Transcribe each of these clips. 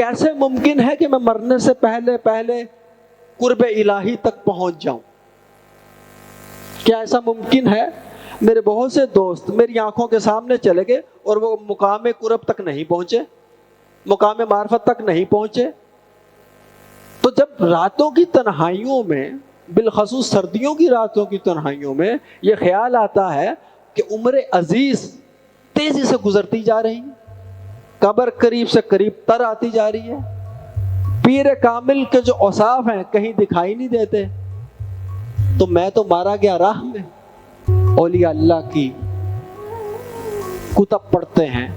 کیسے ممکن ہے کہ میں مرنے سے پہلے پہلے قرب الہی تک پہنچ جاؤں؟ کیا ایسا ممکن ہے؟ میرے بہت سے دوست میری آنکھوں کے سامنے چلے گئے اور وہ مقام قرب تک نہیں پہنچے، مقام معرفت تک نہیں پہنچے۔ تو جب راتوں کی تنہائیوں میں، بالخصوص سردیوں کی راتوں کی تنہائیوں میں، یہ خیال آتا ہے کہ عمر عزیز تیزی سے گزرتی جا رہی ہے، قبر قریب سے قریب تر آتی جا رہی ہے، پیر کامل کے جو اوصاف ہیں کہیں دکھائی نہیں دیتے، تو میں تو مارا گیا راہ میں۔ اولیاء اللہ کی کتب پڑھتے ہیں،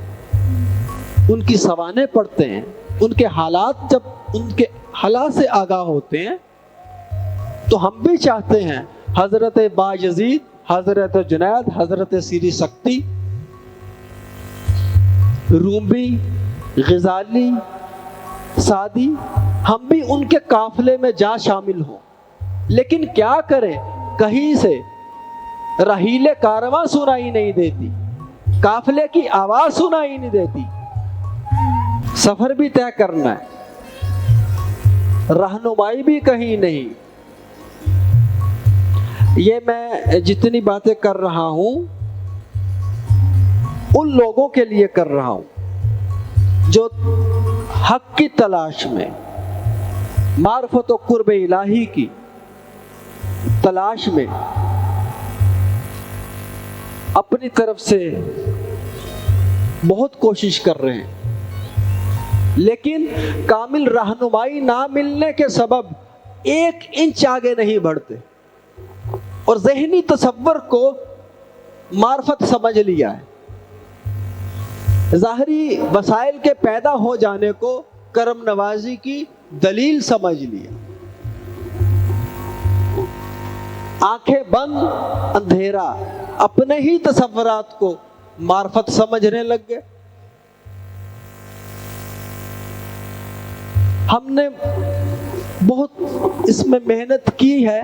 ان کی سوانح پڑھتے ہیں، ان کے حالات، جب ان کے حالات سے آگاہ ہوتے ہیں تو ہم بھی چاہتے ہیں حضرت بایزید، حضرت جنید، حضرت سیری سکتی، رومی، غزالی، سعدی، ہم بھی ان کے قافلے میں جا شامل ہوں۔ لیکن کیا کریں، کہیں سے رحیل کارواں سنائی نہیں دیتی، قافلے کی آواز سنائی نہیں دیتی، سفر بھی طے کرنا ہے، رہنمائی بھی کہیں نہیں۔ یہ میں جتنی باتیں کر رہا ہوں ان لوگوں کے لیے کر رہا ہوں جو حق کی تلاش میں، معرفت و قرب الہی کی تلاش میں اپنی طرف سے بہت کوشش کر رہے ہیں، لیکن کامل رہنمائی نہ ملنے کے سبب 1 انچ آگے نہیں بڑھتے، اور ذہنی تصور کو معرفت سمجھ لیا ہے، ظاہری وسائل کے پیدا ہو جانے کو کرم نوازی کی دلیل سمجھ لیا، آنکھیں بند اندھیرا، اپنے ہی تصورات کو معرفت سمجھنے لگ گئے۔ ہم نے بہت اس میں محنت کی ہے،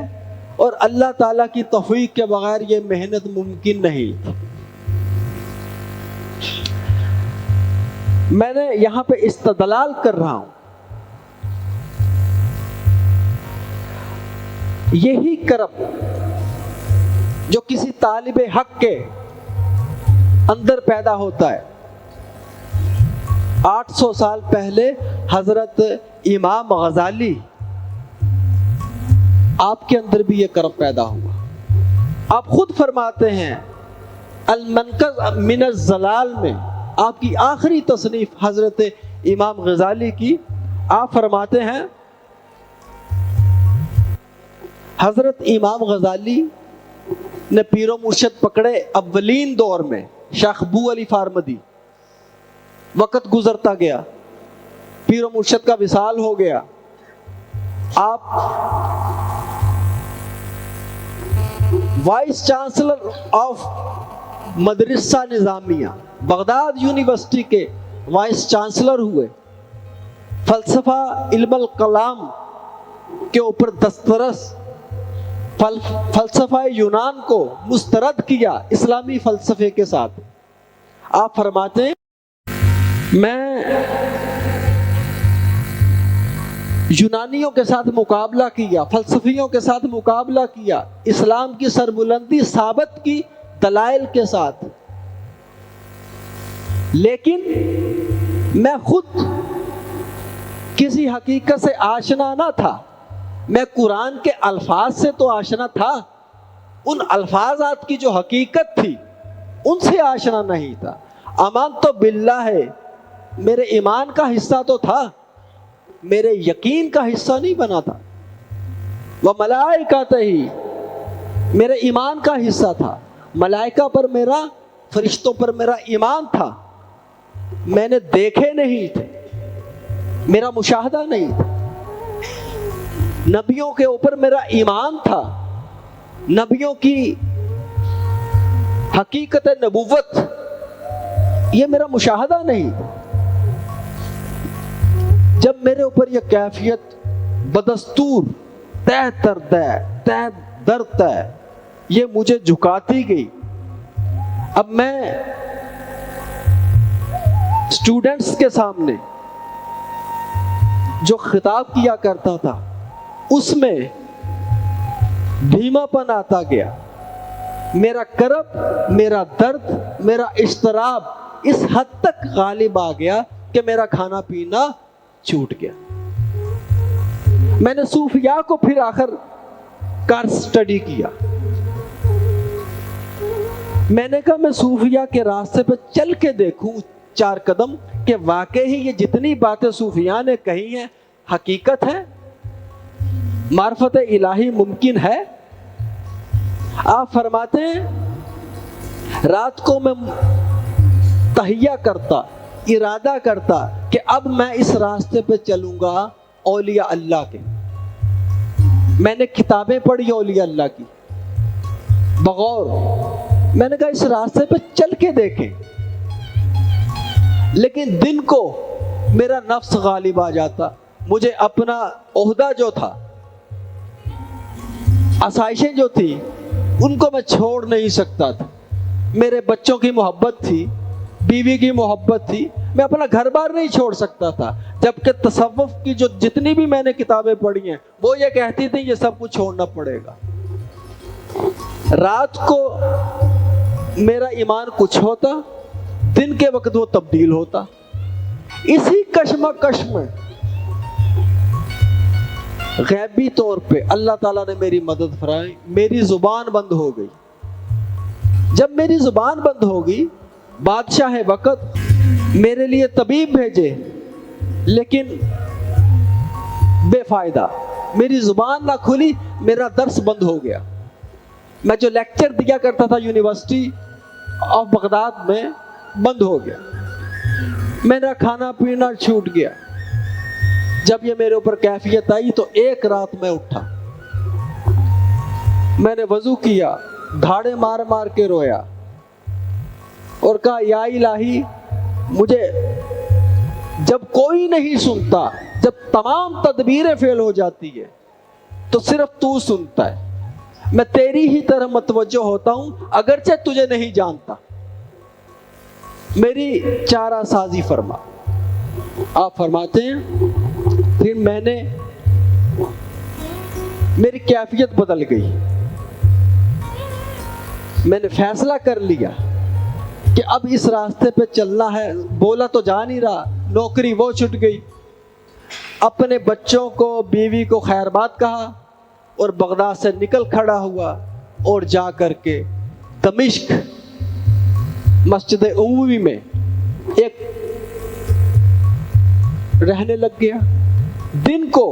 اور اللہ تعالیٰ کی توفیق کے بغیر یہ محنت ممکن نہیں۔ میں نے یہاں پہ استدلال کر رہا ہوں، یہی کرم جو کسی طالب حق کے اندر پیدا ہوتا ہے، 800 سال پہلے حضرت امام غزالی، آپ کے اندر بھی یہ کرم پیدا ہوا۔ آپ خود فرماتے ہیں المنقذ من الضلال میں، آپ کی آخری تصنیف حضرت امام غزالی کی، آپ فرماتے ہیں حضرت امام غزالی نے پیر و مرشد پکڑے اولین دور میں، شیخ ابو علی فارمدی، وقت گزرتا گیا، پیر و مرشد کا وصال ہو گیا، آپ وائس چانسلر آف مدرسہ نظامیہ بغداد یونیورسٹی کے وائس چانسلر ہوئے، فلسفہ علم الکلام کے اوپر دسترس، فلسفہ یونان کو مسترد کیا اسلامی فلسفے کے ساتھ۔ آپ فرماتے ہیں میں یونانیوں کے ساتھ مقابلہ کیا، فلسفیوں کے ساتھ مقابلہ کیا، اسلام کی سربلندی ثابت کی دلائل کے ساتھ، لیکن میں خود کسی حقیقت سے آشنا نہ تھا، میں قرآن کے الفاظ سے تو آشنا تھا، ان الفاظات کی جو حقیقت تھی ان سے آشنا نہیں تھا۔ امان تو باللہ ہے، میرے ایمان کا حصہ تو تھا، میرے یقین کا حصہ نہیں بنا تھا۔ وَمَلَائِكَتِهِ، میرے ایمان کا حصہ تھا، ملائکہ پر میرا، فرشتوں پر میرا ایمان تھا، میں نے دیکھے نہیں تھے، میرا مشاہدہ نہیں تھا۔ نبیوں کے اوپر میرا ایمان تھا، نبیوں کی حقیقت نبوت یہ میرا مشاہدہ نہیں تھا۔ جب میرے اوپر یہ کیفیت بدستور تہ در تہ یہ مجھے جھکاتی گئی، اب میں اسٹوڈنٹس کے سامنے جو خطاب کیا کرتا تھا اس میں دھیما پن آتا گیا. میرا کرب، میرا درد، میرا اضطراب اس حد تک غالب آ گیا کہ میرا کھانا پینا چھوٹ گیا. میں نے صوفیاء کو پھر آخر کار سٹڈی کیا. میں نے کہا میں صوفیاء کے راستے پہ چل کے دیکھوں 4 قدم کہ واقعی یہ جتنی باتیں صوفیاء نے کہی ہیں حقیقت ہے، معرفت الہی ممکن ہے. آپ فرماتے ہیں رات کو میں تہیہ کرتا، ارادہ کرتا کہ اب میں اس راستے پہ چلوں گا اولیاء اللہ کے. میں نے کتابیں پڑھی اولیاء اللہ کی بغور. میں نے کہا اس راستے پہ چل کے دیکھیں. لیکن دن کو میرا نفس غالب آ جاتا. مجھے اپنا عہدہ جو تھا، آسائشیں جو تھی، ان کو میں چھوڑ نہیں سکتا تھا. میرے بچوں کی محبت تھی، بیوی کی محبت تھی، میں اپنا گھر بار نہیں چھوڑ سکتا تھا. جبکہ تصوف کی جو جتنی بھی میں نے کتابیں پڑھی ہیں وہ یہ کہتی تھی یہ سب کچھ چھوڑنا پڑے گا. رات کو میرا ایمان کچھ ہوتا، دن کے وقت وہ تبدیل ہوتا. اسی کشمکش میں غیبی طور پہ اللہ تعالیٰ نے میری مدد فرمائی. میری زبان بند ہو گئی. جب میری زبان بند ہوگی، بادشاہ وقت میرے لیے طبیب بھیجے لیکن بے فائدہ. میری زبان نہ کھلی، میرا درس بند ہو گیا. میں جو لیکچر دیا کرتا تھا یونیورسٹی آف بغداد میں بند ہو گیا. میرا کھانا پینا چھوٹ گیا. جب یہ میرے اوپر کیفیت آئی تو ایک رات میں اٹھا، میں نے وضو کیا، دھاڑے مار مار کے رویا اور کہا یا الہی، مجھے جب کوئی نہیں سنتا، جب تمام تدبیریں فیل ہو جاتی ہے تو صرف تو سنتا ہے. میں تیری ہی طرح متوجہ ہوتا ہوں اگرچہ تجھے نہیں جانتا. میری چارہ سازی فرما. آپ فرماتے ہیں پھر میری کیفیت بدل گئی. میں نے فیصلہ کر لیا کہ اب اس راستے پہ چلنا ہے. بولا تو جا نہیں رہا، نوکری وہ چھٹ گئی. اپنے بچوں کو، بیوی کو خیر بات کہا اور بغداد سے نکل کھڑا ہوا اور جا کر کے دمشق مسجد عمومی میں ایک رہنے لگ گیا. دن کو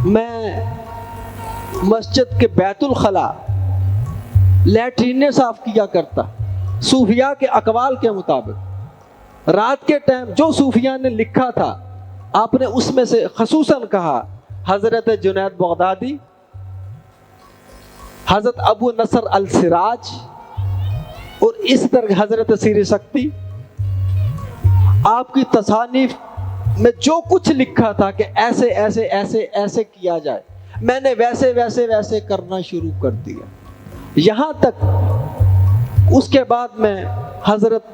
میں مسجد کے بیت الخلا لیٹرینیں صاف کیا کرتا صوفیاء کے اقوال کے مطابق. رات کے ٹائم جو صوفیاء نے لکھا تھا آپ نے اس میں سے خصوصاً کہا حضرت جنید بغدادی، حضرت ابو نصر السراج اور اس طرح حضرت سیر سکتی. آپ کی تصانیف میں جو کچھ لکھا تھا کہ ایسے ایسے ایسے ایسے کیا جائے، میں نے ویسے ویسے ویسے کرنا شروع کر دیا. یہاں تک اس کے بعد میں حضرت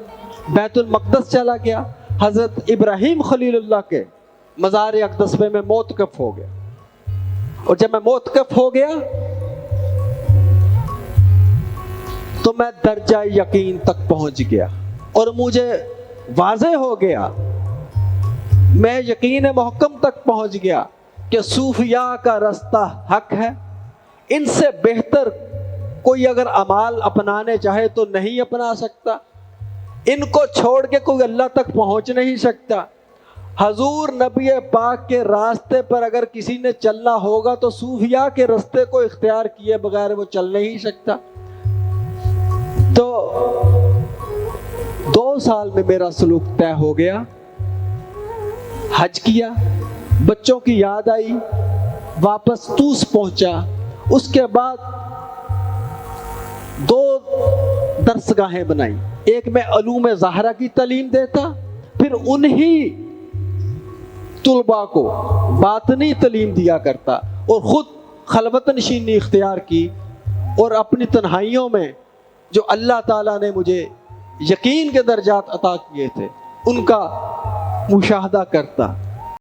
بیت المقدس چلا گیا. حضرت ابراہیم خلیل اللہ کے مزار اقدس میں موتقف ہو گیا. اور جب میں موتقف ہو گیا تو میں درجہ یقین تک پہنچ گیا اور مجھے واضح ہو گیا، میں یقین محکم تک پہنچ گیا کہ صوفیاء کا رستہ حق ہے. ان سے بہتر کوئی اگر اعمال اپنانے چاہے تو نہیں اپنا سکتا. ان کو چھوڑ کے کوئی اللہ تک پہنچ نہیں سکتا. حضور نبی پاک کے راستے پر اگر کسی نے چلنا ہوگا تو صوفیاء کے راستے کو اختیار کیے بغیر وہ چل نہیں سکتا. تو 2 سال میں میرا سلوک طے ہو گیا. حج کیا، بچوں کی یاد آئی، واپس طوس پہنچا. اس کے بعد 2 درسگاہیں بنائی. ایک میں علوم ظاہرہ کی تعلیم دیتا، پھر انہی طلباء کو باطنی تعلیم دیا کرتا اور خود خلوت نشینی اختیار کی اور اپنی تنہائیوں میں جو اللہ تعالیٰ نے مجھے یقین کے درجات عطا کیے تھے ان کا مشاہدہ کرتا